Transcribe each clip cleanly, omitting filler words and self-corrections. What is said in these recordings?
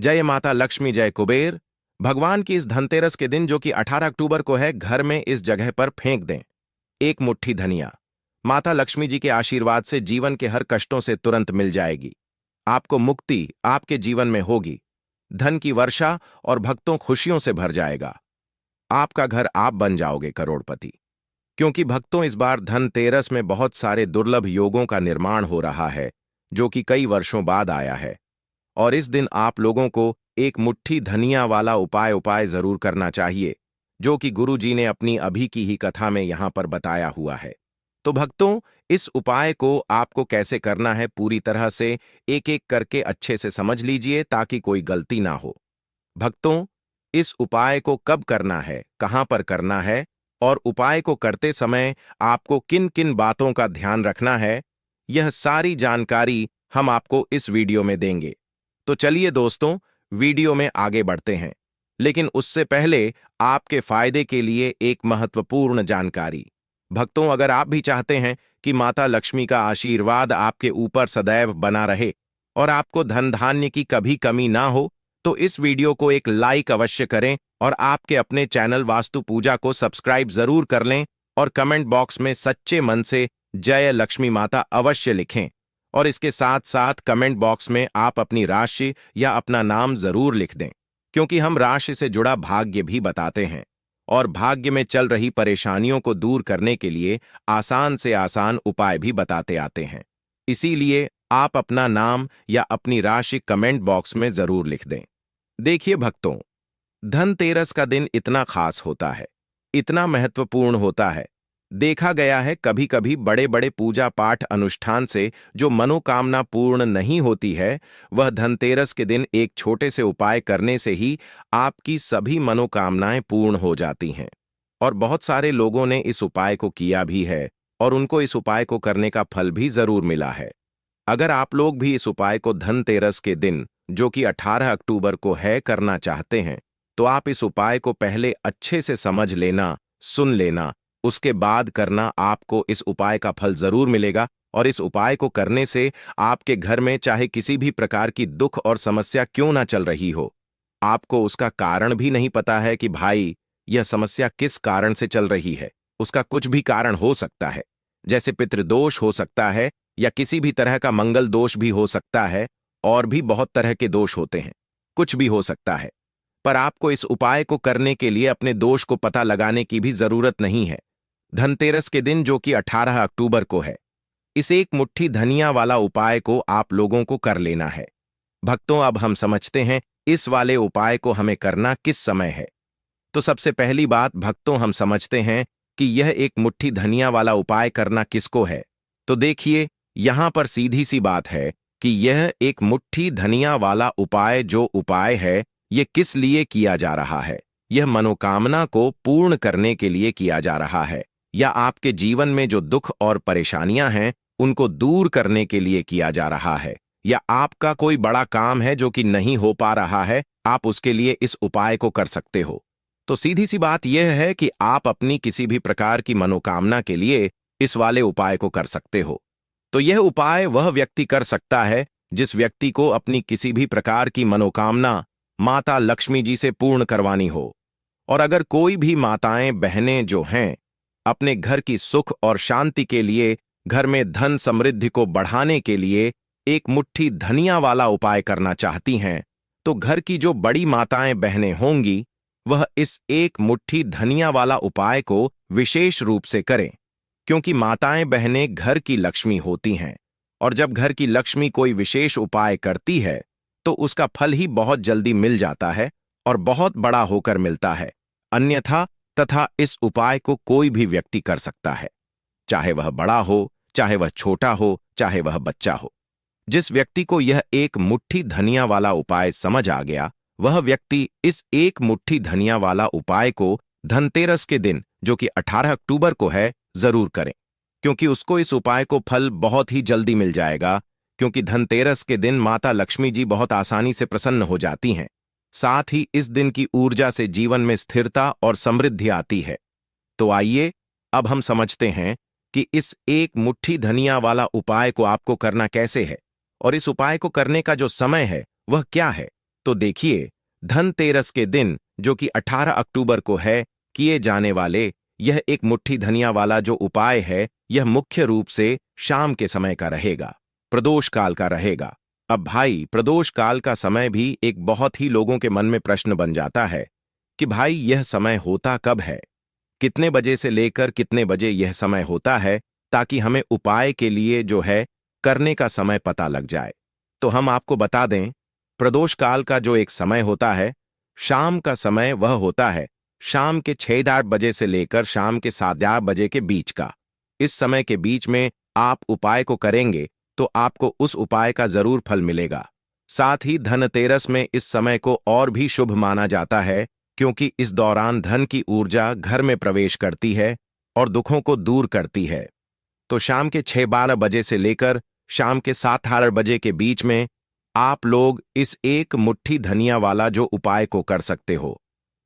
जय माता लक्ष्मी, जय कुबेर। भगवान की इस धनतेरस के दिन, जो कि 18 अक्टूबर को है, घर में इस जगह पर फेंक दें एक मुट्ठी धनिया। माता लक्ष्मी जी के आशीर्वाद से जीवन के हर कष्टों से तुरंत मिल जाएगी। आपको मुक्ति आपके जीवन में होगी, धन की वर्षा और भक्तों खुशियों से भर जाएगा। आपका घर आप बन जाओगे करोड़पति। क्योंकि भक्तों, इस बार धनतेरस में बहुत सारे दुर्लभ योगों का निर्माण हो रहा है, जो कि कई वर्षों बाद आया है। और इस दिन आप लोगों को एक मुट्ठी धनिया वाला उपाय जरूर करना चाहिए, जो कि गुरु जी ने अपनी अभी की ही कथा में यहां पर बताया हुआ है। तो भक्तों, इस उपाय को आपको कैसे करना है, पूरी तरह से एक एक करके अच्छे से समझ लीजिए ताकि कोई गलती ना हो। भक्तों, इस उपाय को कब करना है, कहां पर करना है और उपाय को करते समय आपको किन किन बातों का ध्यान रखना है, यह सारी जानकारी हम आपको इस वीडियो में देंगे। तो चलिए दोस्तों, वीडियो में आगे बढ़ते हैं। लेकिन उससे पहले आपके फायदे के लिए एक महत्वपूर्ण जानकारी। भक्तों, अगर आप भी चाहते हैं कि माता लक्ष्मी का आशीर्वाद आपके ऊपर सदैव बना रहे और आपको धन धान्य की कभी कमी ना हो, तो इस वीडियो को एक लाइक अवश्य करें और आपके अपने चैनल वास्तु पूजा को सब्सक्राइब जरूर कर लें और कमेंट बॉक्स में सच्चे मन से जय लक्ष्मी माता अवश्य लिखें। और इसके साथ साथ कमेंट बॉक्स में आप अपनी राशि या अपना नाम जरूर लिख दें, क्योंकि हम राशि से जुड़ा भाग्य भी बताते हैं और भाग्य में चल रही परेशानियों को दूर करने के लिए आसान से आसान उपाय भी बताते आते हैं। इसीलिए आप अपना नाम या अपनी राशि कमेंट बॉक्स में जरूर लिख दें। देखिए भक्तों, धनतेरस का दिन इतना खास होता है, इतना महत्वपूर्ण होता है। देखा गया है कभी कभी बड़े बड़े पूजा पाठ अनुष्ठान से जो मनोकामना पूर्ण नहीं होती है, वह धनतेरस के दिन एक छोटे से उपाय करने से ही आपकी सभी मनोकामनाएं पूर्ण हो जाती हैं। और बहुत सारे लोगों ने इस उपाय को किया भी है और उनको इस उपाय को करने का फल भी जरूर मिला है। अगर आप लोग भी इस उपाय को धनतेरस के दिन, जो कि 18 अक्टूबर को है, करना चाहते हैं, तो आप इस उपाय को पहले अच्छे से समझ लेना, सुन लेना, उसके बाद करना। आपको इस उपाय का फल जरूर मिलेगा और इस उपाय को करने से आपके घर में चाहे किसी भी प्रकार की दुख और समस्या क्यों ना चल रही हो, आपको उसका कारण भी नहीं पता है कि भाई यह समस्या किस कारण से चल रही है। उसका कुछ भी कारण हो सकता है, जैसे पितृदोष हो सकता है या किसी भी तरह का मंगल दोष भी हो सकता है, और भी बहुत तरह के दोष होते हैं, कुछ भी हो सकता है। पर आपको इस उपाय को करने के लिए अपने दोष को पता लगाने की भी जरूरत नहीं है। धनतेरस के दिन, जो कि 18 अक्टूबर को है, इस एक मुट्ठी धनिया वाला उपाय को आप लोगों को कर लेना है। भक्तों, अब हम समझते हैं इस वाले उपाय को हमें करना किस समय है। तो सबसे पहली बात भक्तों, हम समझते हैं कि यह एक मुट्ठी धनिया वाला उपाय करना किसको है। तो देखिए, यहां पर सीधी सी बात है कि यह एक मुट्ठी धनिया वाला उपाय, जो उपाय है, यह किस लिए किया जा रहा है। यह मनोकामना को पूर्ण करने के लिए किया जा रहा है, या आपके जीवन में जो दुख और परेशानियां हैं उनको दूर करने के लिए किया जा रहा है, या आपका कोई बड़ा काम है जो कि नहीं हो पा रहा है, आप उसके लिए इस उपाय को कर सकते हो। तो सीधी सी बात यह है कि आप अपनी किसी भी प्रकार की मनोकामना के लिए इस वाले उपाय को कर सकते हो। तो यह उपाय वह व्यक्ति कर सकता है जिस व्यक्ति को अपनी किसी भी प्रकार की मनोकामना माता लक्ष्मी जी से पूर्ण करवानी हो। और अगर कोई भी माताएं बहनें जो हैं अपने घर की सुख और शांति के लिए, घर में धन समृद्धि को बढ़ाने के लिए एक मुट्ठी धनिया वाला उपाय करना चाहती हैं, तो घर की जो बड़ी माताएं बहनें होंगी, वह इस एक मुट्ठी धनिया वाला उपाय को विशेष रूप से करें। क्योंकि माताएं बहनें घर की लक्ष्मी होती हैं, और जब घर की लक्ष्मी कोई विशेष उपाय करती है तो उसका फल ही बहुत जल्दी मिल जाता है और बहुत बड़ा होकर मिलता है। अन्यथा तथा इस उपाय को कोई भी व्यक्ति कर सकता है, चाहे वह बड़ा हो, चाहे वह छोटा हो, चाहे वह बच्चा हो। जिस व्यक्ति को यह एक मुट्ठी धनिया वाला उपाय समझ आ गया, वह व्यक्ति इस एक मुट्ठी धनिया वाला उपाय को धनतेरस के दिन, जो कि 18 अक्टूबर को है, जरूर करें। क्योंकि उसको इस उपाय को फल बहुत ही जल्दी मिल जाएगा। क्योंकि धनतेरस के दिन माता लक्ष्मी जी बहुत आसानी से प्रसन्न हो जाती हैं। साथ ही इस दिन की ऊर्जा से जीवन में स्थिरता और समृद्धि आती है। तो आइए अब हम समझते हैं कि इस एक मुट्ठी धनिया वाला उपाय को आपको करना कैसे है, और इस उपाय को करने का जो समय है वह क्या है। तो देखिए, धनतेरस के दिन जो कि 18 अक्टूबर को है, किए जाने वाले यह एक मुट्ठी धनिया वाला जो उपाय है, यह मुख्य रूप से शाम के समय का रहेगा, प्रदोष काल का रहेगा। अब भाई, प्रदोष काल का समय भी एक बहुत ही लोगों के मन में प्रश्न बन जाता है कि भाई यह समय होता कब है, कितने बजे से लेकर कितने बजे यह समय होता है, ताकि हमें उपाय के लिए जो है करने का समय पता लग जाए। तो हम आपको बता दें, प्रदोष काल का जो एक समय होता है, शाम का समय वह होता है शाम के 6-8 बजे से लेकर शाम के 7-8 बजे के बीच का। इस समय के बीच में आप उपाय को करेंगे तो आपको उस उपाय का जरूर फल मिलेगा। साथ ही धनतेरस में इस समय को और भी शुभ माना जाता है, क्योंकि इस दौरान धन की ऊर्जा घर में प्रवेश करती है और दुखों को दूर करती है। तो शाम के 6-12 बजे से लेकर शाम के 7-8 बजे के बीच में आप लोग इस एक मुट्ठी धनिया वाला जो उपाय को कर सकते हो।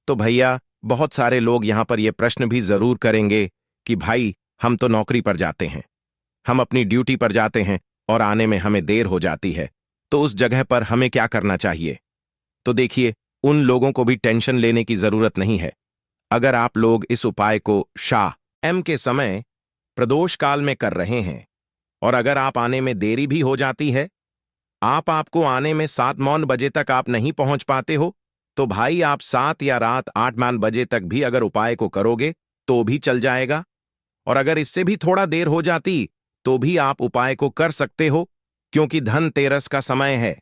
तो भैया, बहुत सारे लोग यहां पर यह प्रश्न भी जरूर करेंगे कि भाई, हम तो नौकरी पर जाते हैं, हम अपनी ड्यूटी पर जाते हैं और आने में हमें देर हो जाती है, तो उस जगह पर हमें क्या करना चाहिए? तो देखिए, उन लोगों को भी टेंशन लेने की जरूरत नहीं है। अगर आप लोग इस उपाय को शाम के समय प्रदोष काल में कर रहे हैं और अगर आप आने में देरी भी हो जाती है, आपको आने में 7-9 बजे तक आप नहीं पहुंच पाते हो, तो भाई आप 7 या रात 8-9 बजे तक भी अगर उपाय को करोगे तो भी चल जाएगा। और अगर इससे भी थोड़ा देर हो जाती तो भी आप उपाय को कर सकते हो, क्योंकि धनतेरस का समय है।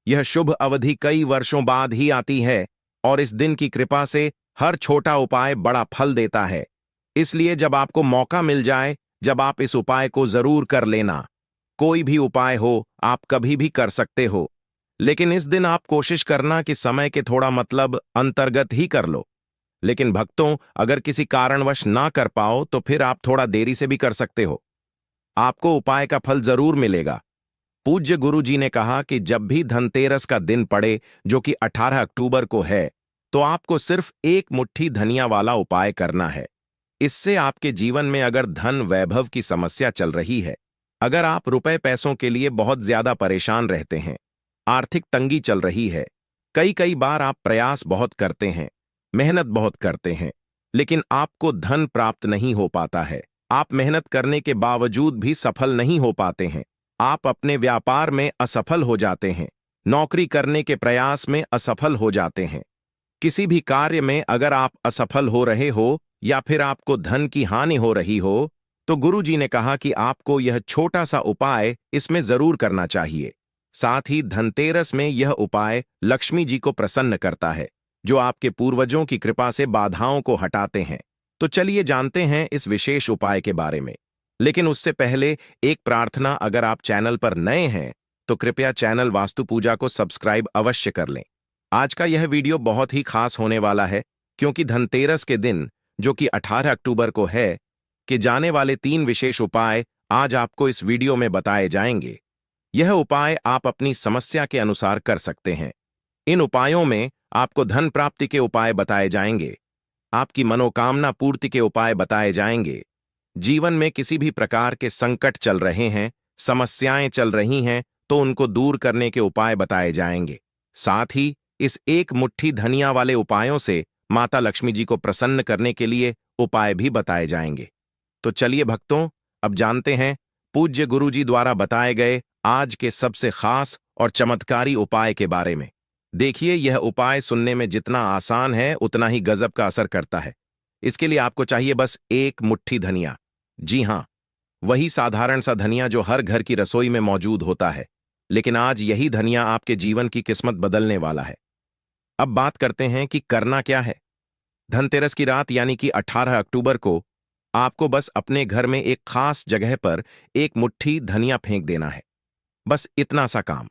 यह शुभ अवधि कई वर्षों बाद ही आती है और इस दिन की कृपा से हर छोटा उपाय बड़ा फल देता है। इसलिए जब आपको मौका मिल जाए, जब आप इस उपाय को जरूर कर लेना। कोई भी उपाय हो, आप कभी भी कर सकते हो, लेकिन इस दिन आप कोशिश करना कि समय के थोड़ा मतलब अंतर्गत ही कर लो। लेकिन भक्तों, अगर किसी कारणवश ना कर पाओ तो फिर आप थोड़ा देरी से भी कर सकते हो, आपको उपाय का फल जरूर मिलेगा। पूज्य गुरु जी ने कहा कि जब भी धनतेरस का दिन पड़े, जो कि 18 अक्टूबर को है, तो आपको सिर्फ एक मुट्ठी धनिया वाला उपाय करना है। इससे आपके जीवन में अगर धन वैभव की समस्या चल रही है, अगर आप रुपए पैसों के लिए बहुत ज्यादा परेशान रहते हैं, आर्थिक तंगी चल रही है, कई बार आप प्रयास बहुत करते हैं, मेहनत बहुत करते हैं, लेकिन आपको धन प्राप्त नहीं हो पाता है, आप मेहनत करने के बावजूद भी सफल नहीं हो पाते हैं, आप अपने व्यापार में असफल हो जाते हैं, नौकरी करने के प्रयास में असफल हो जाते हैं, किसी भी कार्य में अगर आप असफल हो रहे हो या फिर आपको धन की हानि हो रही हो, तो गुरु जी ने कहा कि आपको यह छोटा सा उपाय इसमें जरूर करना चाहिए। साथ ही धनतेरस में यह उपाय लक्ष्मी जी को प्रसन्न करता है, जो आपके पूर्वजों की कृपा से बाधाओं को हटाते हैं। तो चलिए जानते हैं इस विशेष उपाय के बारे में। लेकिन उससे पहले एक प्रार्थना, अगर आप चैनल पर नए हैं तो कृपया चैनल वास्तु पूजा को सब्सक्राइब अवश्य कर लें। आज का यह वीडियो बहुत ही खास होने वाला है, क्योंकि धनतेरस के दिन, जो कि 18 अक्टूबर को है, कि जाने वाले 3 विशेष उपाय आज आपको इस वीडियो में बताए जाएंगे। यह उपाय आप अपनी समस्या के अनुसार कर सकते हैं। इन उपायों में आपको धन प्राप्ति के उपाय बताए जाएंगे, आपकी मनोकामना पूर्ति के उपाय बताए जाएंगे, जीवन में किसी भी प्रकार के संकट चल रहे हैं, समस्याएं चल रही हैं, तो उनको दूर करने के उपाय बताए जाएंगे। साथ ही इस एक मुट्ठी धनिया वाले उपायों से माता लक्ष्मी जी को प्रसन्न करने के लिए उपाय भी बताए जाएंगे। तो चलिए भक्तों, अब जानते हैं पूज्य गुरु जी द्वारा बताए गए आज के सबसे खास और चमत्कारी उपाय के बारे में। देखिए, यह उपाय सुनने में जितना आसान है उतना ही गजब का असर करता है। इसके लिए आपको चाहिए बस एक मुट्ठी धनिया। जी हाँ, वही साधारण सा धनिया जो हर घर की रसोई में मौजूद होता है, लेकिन आज यही धनिया आपके जीवन की किस्मत बदलने वाला है। अब बात करते हैं कि करना क्या है। धनतेरस की रात यानी कि 18 अक्टूबर को आपको बस अपने घर में एक खास जगह पर एक मुट्ठी धनिया फेंक देना है, बस इतना सा काम।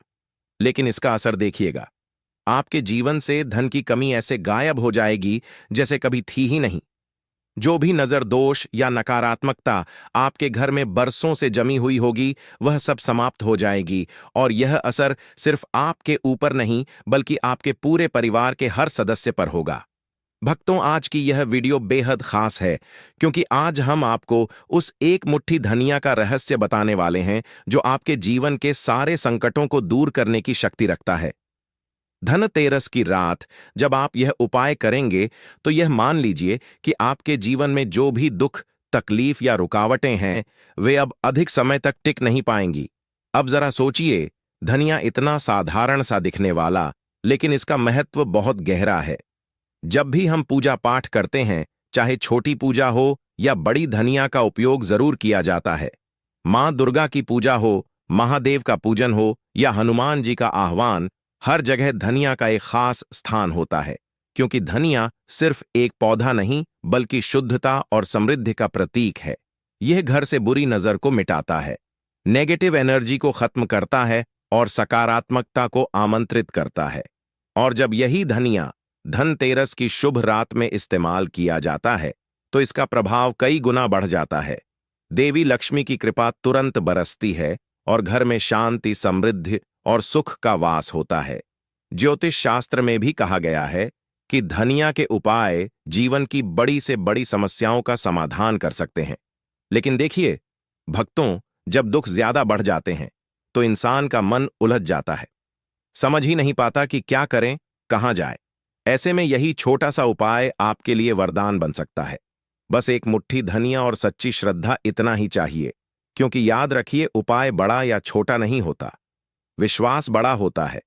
लेकिन इसका असर देखिएगा, आपके जीवन से धन की कमी ऐसे गायब हो जाएगी जैसे कभी थी ही नहीं। जो भी नजर दोष या नकारात्मकता आपके घर में बरसों से जमी हुई होगी, वह सब समाप्त हो जाएगी और यह असर सिर्फ आपके ऊपर नहीं बल्कि आपके पूरे परिवार के हर सदस्य पर होगा। भक्तों, आज की यह वीडियो बेहद खास है, क्योंकि आज हम आपको उस एक मुट्ठी धनिया का रहस्य बताने वाले हैं जो आपके जीवन के सारे संकटों को दूर करने की शक्ति रखता है। धनतेरस की रात जब आप यह उपाय करेंगे तो यह मान लीजिए कि आपके जीवन में जो भी दुख, तकलीफ या रुकावटें हैं वे अब अधिक समय तक टिक नहीं पाएंगी। अब जरा सोचिए, धनिया इतना साधारण सा दिखने वाला, लेकिन इसका महत्व बहुत गहरा है। जब भी हम पूजा पाठ करते हैं, चाहे छोटी पूजा हो या बड़ी, धनिया का उपयोग जरूर किया जाता है। मां दुर्गा की पूजा हो, महादेव का पूजन हो या हनुमान जी का आह्वान, हर जगह धनिया का एक खास स्थान होता है, क्योंकि धनिया सिर्फ एक पौधा नहीं बल्कि शुद्धता और समृद्धि का प्रतीक है। यह घर से बुरी नजर को मिटाता है, नेगेटिव एनर्जी को खत्म करता है और सकारात्मकता को आमंत्रित करता है। और जब यही धनिया धनतेरस की शुभ रात में इस्तेमाल किया जाता है तो इसका प्रभाव कई गुना बढ़ जाता है। देवी लक्ष्मी की कृपा तुरंत बरसती है और घर में शांति, समृद्धि और सुख का वास होता है। ज्योतिष शास्त्र में भी कहा गया है कि धनिया के उपाय जीवन की बड़ी से बड़ी समस्याओं का समाधान कर सकते हैं। लेकिन देखिए भक्तों, जब दुख ज्यादा बढ़ जाते हैं तो इंसान का मन उलझ जाता है, समझ ही नहीं पाता कि क्या करें, कहां जाए। ऐसे में यही छोटा सा उपाय आपके लिए वरदान बन सकता है। बस एक मुट्ठी धनिया और सच्ची श्रद्धा, इतना ही चाहिए। क्योंकि याद रखिए, उपाय बड़ा या छोटा नहीं होता, विश्वास बड़ा होता है।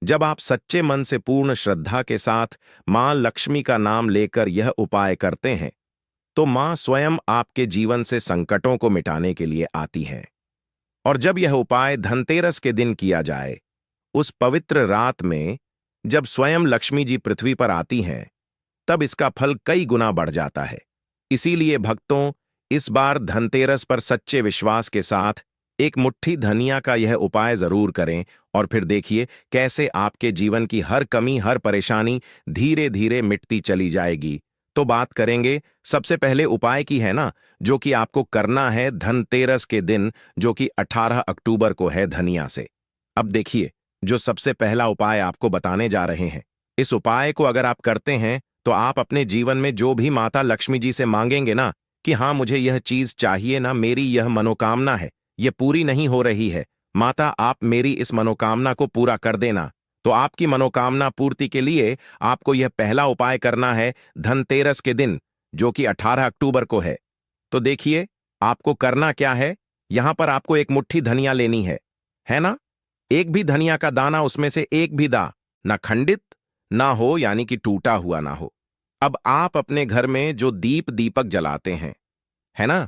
जब आप सच्चे मन से पूर्ण श्रद्धा के साथ मां लक्ष्मी का नाम लेकर यह उपाय करते हैं तो मां स्वयं आपके जीवन से संकटों को मिटाने के लिए आती हैं। और जब यह उपाय धनतेरस के दिन किया जाए, उस पवित्र रात में जब स्वयं लक्ष्मी जी पृथ्वी पर आती हैं, तब इसका फल कई गुना बढ़ जाता है। इसीलिए भक्तों, इस बार धनतेरस पर सच्चे विश्वास के साथ एक मुट्ठी धनिया का यह उपाय जरूर करें और फिर देखिए कैसे आपके जीवन की हर कमी, हर परेशानी धीरे धीरे मिटती चली जाएगी। तो बात करेंगे सबसे पहले उपाय की, है ना, जो कि आपको करना है धनतेरस के दिन, जो कि 18 अक्टूबर को है, धनिया से। अब देखिए, जो सबसे पहला उपाय आपको बताने जा रहे हैं, इस उपाय को अगर आप करते हैं तो आप अपने जीवन में जो भी माता लक्ष्मी जी से मांगेंगे ना कि हाँ मुझे यह चीज चाहिए ना, मेरी यह मनोकामना है, यह पूरी नहीं हो रही है, माता आप मेरी इस मनोकामना को पूरा कर देना, तो आपकी मनोकामना पूर्ति के लिए आपको यह पहला उपाय करना है धनतेरस के दिन, जो कि 18 अक्टूबर को है। तो देखिए आपको करना क्या है। यहां पर आपको एक मुट्ठी धनिया लेनी है ना। एक भी धनिया का दाना, उसमें से एक भी ना खंडित ना हो, यानी कि टूटा हुआ ना हो। अब आप अपने घर में जो दीपक जलाते हैं, है ना,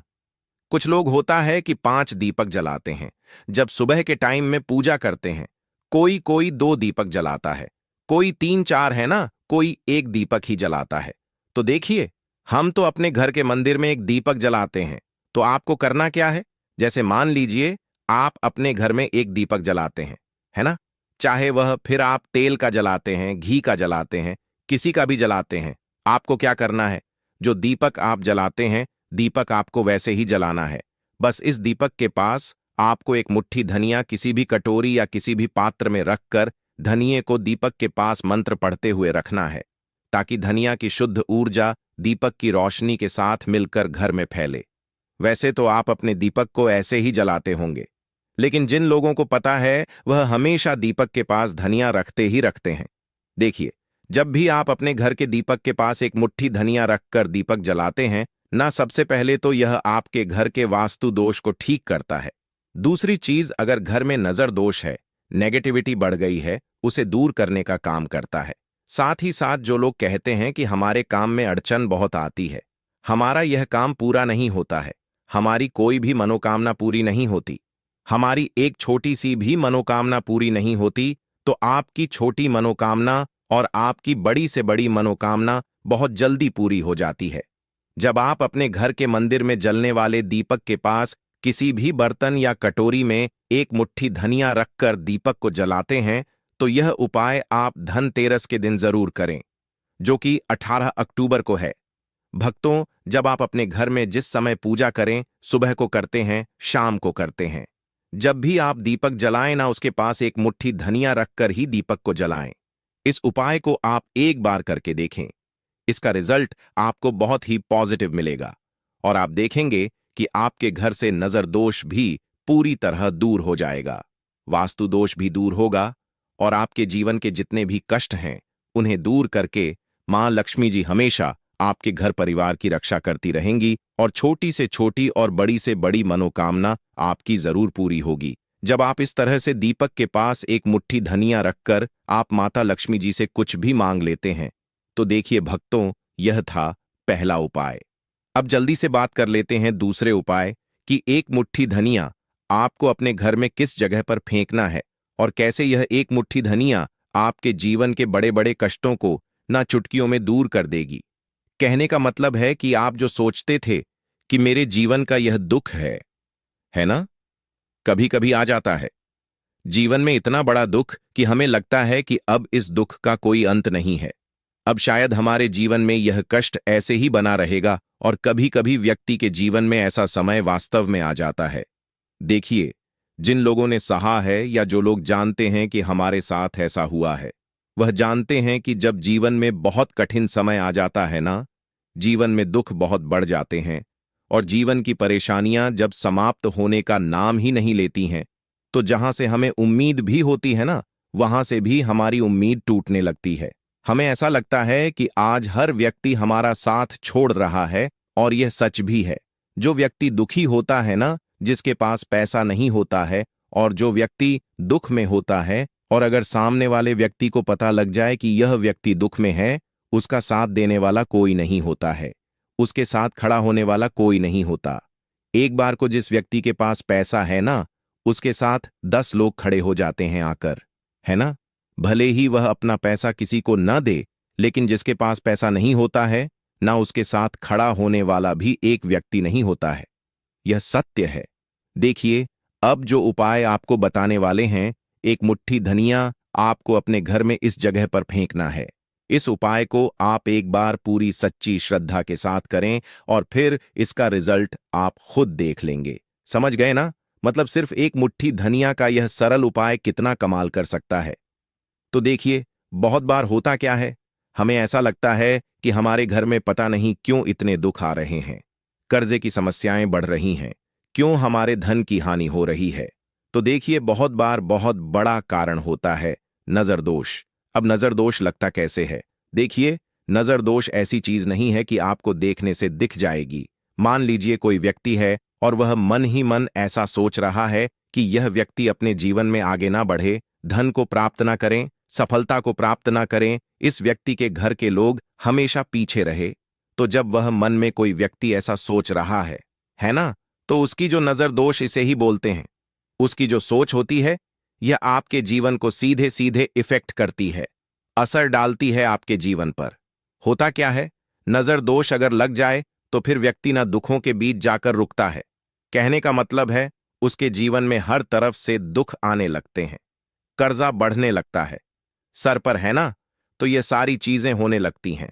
कुछ लोग होता है कि 5 दीपक जलाते हैं जब सुबह के टाइम में पूजा करते हैं, कोई 2 दीपक जलाता है, कोई 3-4, है ना, कोई 1 दीपक ही जलाता है। तो देखिए, हम तो अपने घर के मंदिर में 1 दीपक जलाते हैं। तो आपको करना क्या है, जैसे मान लीजिए आप अपने घर में 1 दीपक जलाते हैं, है ना, चाहे वह फिर आप तेल का जलाते हैं, घी का जलाते हैं, किसी का भी जलाते हैं, आपको क्या करना है, जो दीपक आप जलाते हैं, दीपक आपको वैसे ही जलाना है। बस इस दीपक के पास आपको एक मुट्ठी धनिया किसी भी कटोरी या किसी भी पात्र में रखकर धनिये को दीपक के पास मंत्र पढ़ते हुए रखना है, ताकि धनिया की शुद्ध ऊर्जा दीपक की रोशनी के साथ मिलकर घर में फैले। वैसे तो आप अपने दीपक को ऐसे ही जलाते होंगे, लेकिन जिन लोगों को पता है वह हमेशा दीपक के पास धनिया रखते ही रखते हैं। देखिए, जब भी आप अपने घर के दीपक के पास एक मुट्ठी धनिया रखकर दीपक जलाते हैं ना, सबसे पहले तो यह आपके घर के वास्तु दोष को ठीक करता है। दूसरी चीज, अगर घर में नजर दोष है, नेगेटिविटी बढ़ गई है, उसे दूर करने का काम करता है। साथ ही साथ जो लोग कहते हैं कि हमारे काम में अड़चन बहुत आती है, हमारा यह काम पूरा नहीं होता है, हमारी कोई भी मनोकामना पूरी नहीं होती, हमारी एक छोटी सी भी मनोकामना पूरी नहीं होती, तो आपकी छोटी मनोकामना और आपकी बड़ी से बड़ी मनोकामना बहुत जल्दी पूरी हो जाती है। जब आप अपने घर के मंदिर में जलने वाले दीपक के पास किसी भी बर्तन या कटोरी में एक मुट्ठी धनिया रखकर दीपक को जलाते हैं, तो यह उपाय आप धनतेरस के दिन जरूर करें, जो कि 18 अक्टूबर को है। भक्तों, जब आप अपने घर में जिस समय पूजा करें, सुबह को करते हैं, शाम को करते हैं, जब भी आप दीपक जलाएं ना, उसके पास एक मुट्ठी धनिया रखकर ही दीपक को जलाएं। इस उपाय को आप एक बार करके देखें, इसका रिजल्ट आपको बहुत ही पॉजिटिव मिलेगा और आप देखेंगे कि आपके घर से नजर दोष भी पूरी तरह दूर हो जाएगा, वास्तु दोष भी दूर होगा और आपके जीवन के जितने भी कष्ट हैं उन्हें दूर करके मां लक्ष्मी जी हमेशा आपके घर परिवार की रक्षा करती रहेंगी और छोटी से छोटी और बड़ी से बड़ी मनोकामना आपकी जरूर पूरी होगी। जब आप इस तरह से दीपक के पास एक मुट्ठी धनिया रखकर आप माता लक्ष्मी जी से कुछ भी मांग लेते हैं तो देखिए भक्तों, यह था पहला उपाय। अब जल्दी से बात कर लेते हैं दूसरे उपाय कि एक मुट्ठी धनिया आपको अपने घर में किस जगह पर फेंकना है और कैसे यह एक मुट्ठी धनिया आपके जीवन के बड़े बड़े कष्टों को ना चुटकियों में दूर कर देगी। कहने का मतलब है कि आप जो सोचते थे कि मेरे जीवन का यह दुख है ना, कभी कभी आ जाता है जीवन में इतना बड़ा दुख कि हमें लगता है कि अब इस दुख का कोई अंत नहीं है। अब शायद हमारे जीवन में यह कष्ट ऐसे ही बना रहेगा और कभी कभी व्यक्ति के जीवन में ऐसा समय वास्तव में आ जाता है। देखिए, जिन लोगों ने सहा है या जो लोग जानते हैं कि हमारे साथ ऐसा हुआ है, वह जानते हैं कि जब जीवन में बहुत कठिन समय आ जाता है ना, जीवन में दुख बहुत बढ़ जाते हैं और जीवन की परेशानियां जब समाप्त होने का नाम ही नहीं लेती हैं, तो जहां से हमें उम्मीद भी होती है ना, वहां से भी हमारी उम्मीद टूटने लगती है। हमें ऐसा लगता है कि आज हर व्यक्ति हमारा साथ छोड़ रहा है और यह सच भी है। जो व्यक्ति दुखी होता है ना, जिसके पास पैसा नहीं होता है और जो व्यक्ति दुख में होता है और अगर सामने वाले व्यक्ति को पता लग जाए कि यह व्यक्ति दुख में है, उसका साथ देने वाला कोई नहीं होता है, उसके साथ खड़ा होने वाला कोई नहीं होता। एक बार को जिस व्यक्ति के पास पैसा है ना, उसके साथ 10 लोग खड़े हो जाते हैं आकर, है ना। भले ही वह अपना पैसा किसी को न दे, लेकिन जिसके पास पैसा नहीं होता है ना, उसके साथ खड़ा होने वाला भी एक व्यक्ति नहीं होता है। यह सत्य है। देखिए, अब जो उपाय आपको बताने वाले हैं, एक मुट्ठी धनिया आपको अपने घर में इस जगह पर फेंकना है। इस उपाय को आप एक बार पूरी सच्ची श्रद्धा के साथ करें और फिर इसका रिजल्ट आप खुद देख लेंगे। समझ गए ना? मतलब सिर्फ एक मुट्ठी धनिया का यह सरल उपाय कितना कमाल कर सकता है। तो देखिए, बहुत बार होता क्या है, हमें ऐसा लगता है कि हमारे घर में पता नहीं क्यों इतने दुख आ रहे हैं, कर्जे की समस्याएं बढ़ रही हैं, क्यों हमारे धन की हानि हो रही है। तो देखिए, बहुत बार बहुत बड़ा कारण होता है नजर दोष। अब नजर दोष लगता कैसे है? देखिए, नजर दोष ऐसी चीज नहीं है कि आपको देखने से दिख जाएगी। मान लीजिए कोई व्यक्ति है और वह मन ही मन ऐसा सोच रहा है कि यह व्यक्ति अपने जीवन में आगे ना बढ़े, धन को प्राप्त ना करें, सफलता को प्राप्त ना करें, इस व्यक्ति के घर के लोग हमेशा पीछे रहे। तो जब वह मन में कोई व्यक्ति ऐसा सोच रहा है ना, तो उसकी जो नजर दोष इसे ही बोलते हैं। उसकी जो सोच होती है, यह आपके जीवन को सीधे सीधे इफेक्ट करती है, असर डालती है आपके जीवन पर। होता क्या है, नजर दोष अगर लग जाए तो फिर व्यक्ति ना दुखों के बीच जाकर रुकता है। कहने का मतलब है, उसके जीवन में हर तरफ से दुख आने लगते हैं, कर्जा बढ़ने लगता है, सर पर है ना, तो ये सारी चीजें होने लगती हैं।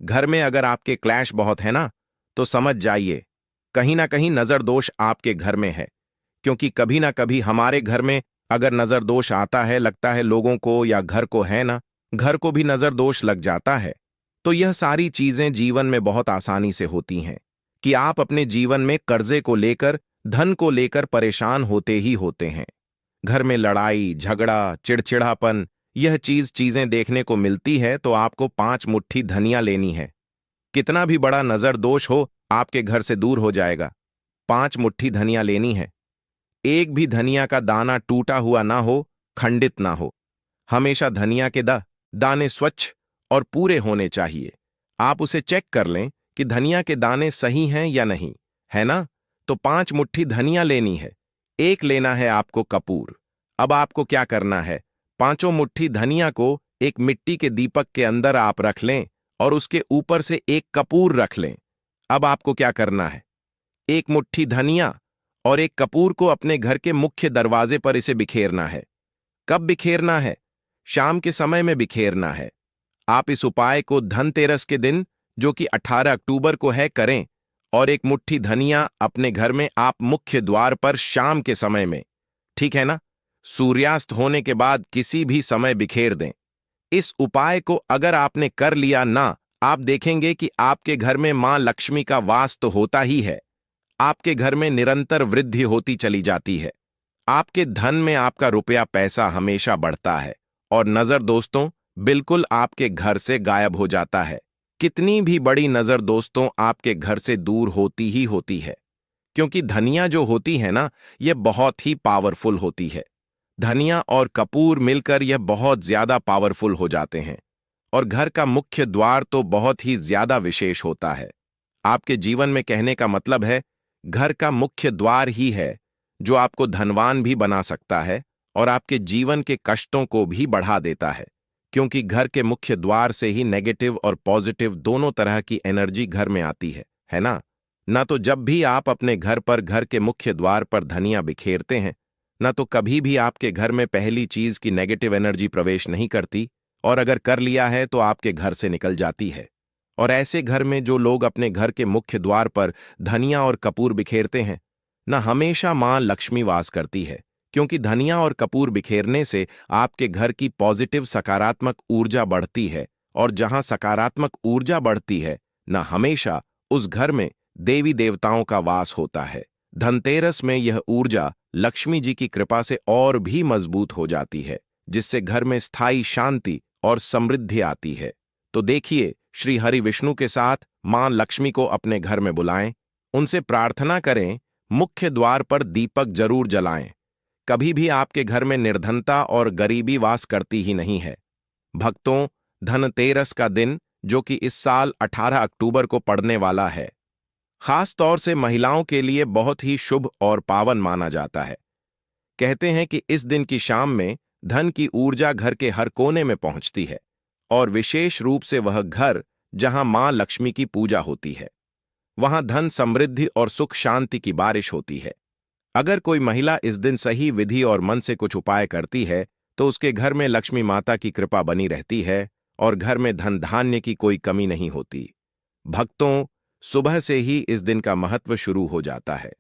घर में अगर आपके क्लैश बहुत है ना, तो समझ जाइए कहीं ना कहीं नजर दोष आपके घर में है। क्योंकि कभी ना कभी हमारे घर में अगर नजर दोष आता है, लगता है लोगों को या घर को, है ना, घर को भी नजर दोष लग जाता है। तो यह सारी चीजें जीवन में बहुत आसानी से होती हैं कि आप अपने जीवन में कर्जे को लेकर, धन को लेकर परेशान होते ही होते हैं। घर में लड़ाई झगड़ा, चिड़चिड़ापन, यह चीजें देखने को मिलती है। तो आपको 5 मुट्ठी धनिया लेनी है। कितना भी बड़ा नजर दोष हो, आपके घर से दूर हो जाएगा। 5 मुट्ठी धनिया लेनी है। एक भी धनिया का दाना टूटा हुआ ना हो, खंडित ना हो। हमेशा धनिया के दाने स्वच्छ और पूरे होने चाहिए। आप उसे चेक कर लें कि धनिया के दाने सही हैं या नहीं, है ना। तो 5 मुट्ठी धनिया लेनी है। एक लेना है आपको कपूर। अब आपको क्या करना है, 5 मुट्ठी धनिया को एक मिट्टी के दीपक के अंदर आप रख लें और उसके ऊपर से एक कपूर रख लें। अब आपको क्या करना है, एक मुट्ठी धनिया और एक कपूर को अपने घर के मुख्य दरवाजे पर इसे बिखेरना है। कब बिखेरना है? शाम के समय में बिखेरना है। आप इस उपाय को धनतेरस के दिन, जो कि 18 अक्टूबर को है, करें और एक मुट्ठी धनिया अपने घर में आप मुख्य द्वार पर शाम के समय में, ठीक है ना, सूर्यास्त होने के बाद किसी भी समय बिखेर दें। इस उपाय को अगर आपने कर लिया ना, आप देखेंगे कि आपके घर में मां लक्ष्मी का वास तो होता ही है, आपके घर में निरंतर वृद्धि होती चली जाती है। आपके धन में आपका रुपया पैसा हमेशा बढ़ता है और नजर दोस्तों बिल्कुल आपके घर से गायब हो जाता है। कितनी भी बड़ी नजर दोस्तों आपके घर से दूर होती ही होती है, क्योंकि धनिया जो होती है ना, यह बहुत ही पावरफुल होती है। धनिया और कपूर मिलकर यह बहुत ज्यादा पावरफुल हो जाते हैं। और घर का मुख्य द्वार तो बहुत ही ज्यादा विशेष होता है। आपके जीवन में कहने का मतलब है, घर का मुख्य द्वार ही है जो आपको धनवान भी बना सकता है और आपके जीवन के कष्टों को भी बढ़ा देता है, क्योंकि घर के मुख्य द्वार से ही नेगेटिव और पॉजिटिव दोनों तरह की एनर्जी घर में आती है ना? ना तो जब भी आप अपने घर पर घर के मुख्य द्वार पर धनिया बिखेरते हैं, ना तो कभी भी आपके घर में पहली चीज की नेगेटिव एनर्जी प्रवेश नहीं करती, और अगर कर लिया है तो आपके घर से निकल जाती है। और ऐसे घर में जो लोग अपने घर के मुख्य द्वार पर धनिया और कपूर बिखेरते हैं, न हमेशा मां लक्ष्मी वास करती है, क्योंकि धनिया और कपूर बिखेरने से आपके घर की पॉजिटिव सकारात्मक ऊर्जा बढ़ती है, और जहां सकारात्मक ऊर्जा बढ़ती है न हमेशा उस घर में देवी देवताओं का वास होता है। धनतेरस में यह ऊर्जा लक्ष्मी जी की कृपा से और भी मजबूत हो जाती है, जिससे घर में स्थायी शांति और समृद्धि आती है। तो देखिए, श्री हरि विष्णु के साथ मां लक्ष्मी को अपने घर में बुलाएं, उनसे प्रार्थना करें, मुख्य द्वार पर दीपक जरूर जलाएं। कभी भी आपके घर में निर्धनता और गरीबी वास करती ही नहीं है। भक्तों, धनतेरस का दिन जो कि इस साल 18 अक्टूबर को पड़ने वाला है, खास तौर से महिलाओं के लिए बहुत ही शुभ और पावन माना जाता है। कहते हैं कि इस दिन की शाम में धन की ऊर्जा घर के हर कोने में पहुंचती है, और विशेष रूप से वह घर जहां मां लक्ष्मी की पूजा होती है, वहां धन समृद्धि और सुख शांति की बारिश होती है। अगर कोई महिला इस दिन सही विधि और मन से कुछ उपाय करती है, तो उसके घर में लक्ष्मी माता की कृपा बनी रहती है और घर में धन धान्य की कोई कमी नहीं होती। भक्तों, सुबह से ही इस दिन का महत्व शुरू हो जाता है।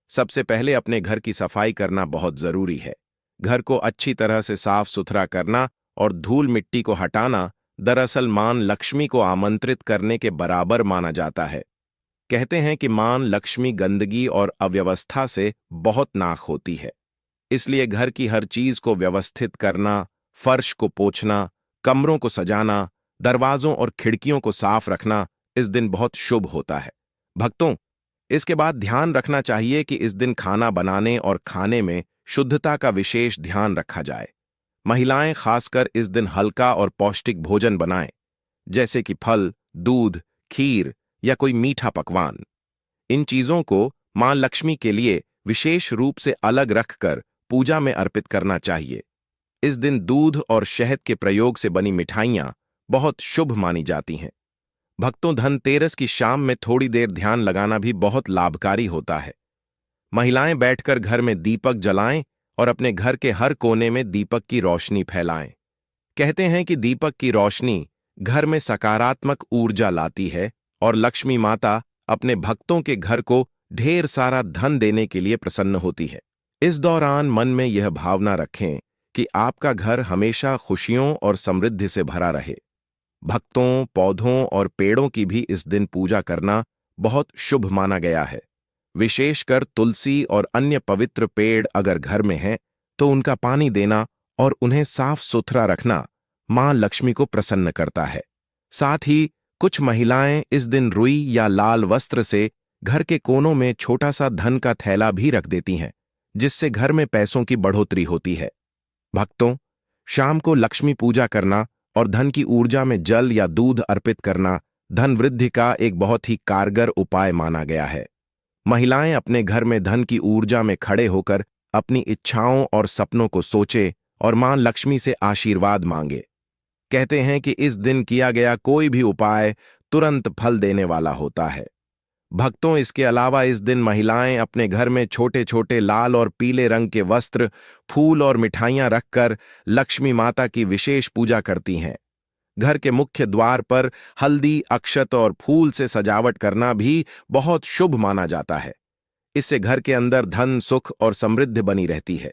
सबसे पहले अपने घर की सफाई करना बहुत जरूरी है। घर को अच्छी तरह से साफ सुथरा करना और धूल मिट्टी को हटाना दरअसल मां लक्ष्मी को आमंत्रित करने के बराबर माना जाता है। कहते हैं कि मां लक्ष्मी गंदगी और अव्यवस्था से बहुत नाक होती है, इसलिए घर की हर चीज को व्यवस्थित करना, फर्श को पोंछना, कमरों को सजाना, दरवाजों और खिड़कियों को साफ रखना इस दिन बहुत शुभ होता है। भक्तों, इसके बाद ध्यान रखना चाहिए कि इस दिन खाना बनाने और खाने में शुद्धता का विशेष ध्यान रखा जाए। महिलाएं खासकर इस दिन हल्का और पौष्टिक भोजन बनाएं, जैसे कि फल, दूध, खीर या कोई मीठा पकवान। इन चीजों को मां लक्ष्मी के लिए विशेष रूप से अलग रखकर पूजा में अर्पित करना चाहिए। इस दिन दूध और शहद के प्रयोग से बनी मिठाइयां बहुत शुभ मानी जाती हैं। भक्तों, धनतेरस की शाम में थोड़ी देर ध्यान लगाना भी बहुत लाभकारी होता है। महिलाएं बैठकर घर में दीपक जलाएं और अपने घर के हर कोने में दीपक की रोशनी फैलाएं। कहते हैं कि दीपक की रोशनी घर में सकारात्मक ऊर्जा लाती है और लक्ष्मी माता अपने भक्तों के घर को ढेर सारा धन देने के लिए प्रसन्न होती है। इस दौरान मन में यह भावना रखें कि आपका घर हमेशा खुशियों और समृद्धि से भरा रहे। भक्तों, पौधों और पेड़ों की भी इस दिन पूजा करना बहुत शुभ माना गया है। विशेषकर तुलसी और अन्य पवित्र पेड़ अगर घर में हैं, तो उनका पानी देना और उन्हें साफ सुथरा रखना मां लक्ष्मी को प्रसन्न करता है। साथ ही कुछ महिलाएं इस दिन रुई या लाल वस्त्र से घर के कोनों में छोटा सा धन का थैला भी रख देती हैं, जिससे घर में पैसों की बढ़ोतरी होती है। भक्तों, शाम को लक्ष्मी पूजा करना और धन की ऊर्जा में जल या दूध अर्पित करना धन वृद्धि का एक बहुत ही कारगर उपाय माना गया है। महिलाएं अपने घर में धन की ऊर्जा में खड़े होकर अपनी इच्छाओं और सपनों को सोचे और मां लक्ष्मी से आशीर्वाद मांगे। कहते हैं कि इस दिन किया गया कोई भी उपाय तुरंत फल देने वाला होता है। भक्तों, इसके अलावा इस दिन महिलाएं अपने घर में छोटे छोटे लाल और पीले रंग के वस्त्र, फूल और मिठाइयां रखकर लक्ष्मी माता की विशेष पूजा करती हैं। घर के मुख्य द्वार पर हल्दी, अक्षत और फूल से सजावट करना भी बहुत शुभ माना जाता है। इससे घर के अंदर धन, सुख और समृद्धि बनी रहती है।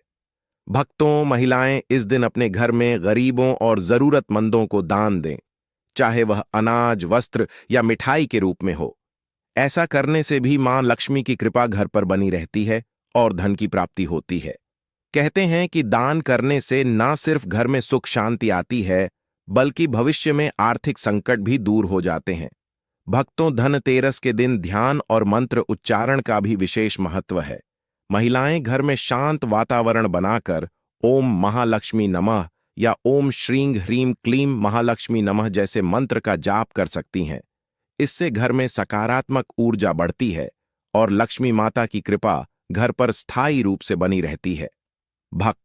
भक्तों, महिलाएं इस दिन अपने घर में गरीबों और जरूरतमंदों को दान दें, चाहे वह अनाज, वस्त्र या मिठाई के रूप में हो। ऐसा करने से भी मां लक्ष्मी की कृपा घर पर बनी रहती है और धन की प्राप्ति होती है। कहते हैं कि दान करने से न सिर्फ घर में सुख शांति आती है, बल्कि भविष्य में आर्थिक संकट भी दूर हो जाते हैं। भक्तों, धनतेरस के दिन ध्यान और मंत्र उच्चारण का भी विशेष महत्व है। महिलाएं घर में शांत वातावरण बनाकर ओम महालक्ष्मी नमः या ओम श्रीं ह्रीं क्लीं महालक्ष्मी नमः जैसे मंत्र का जाप कर सकती हैं। इससे घर में सकारात्मक ऊर्जा बढ़ती है और लक्ष्मी माता की कृपा घर पर स्थायी रूप से बनी रहती है। भक्त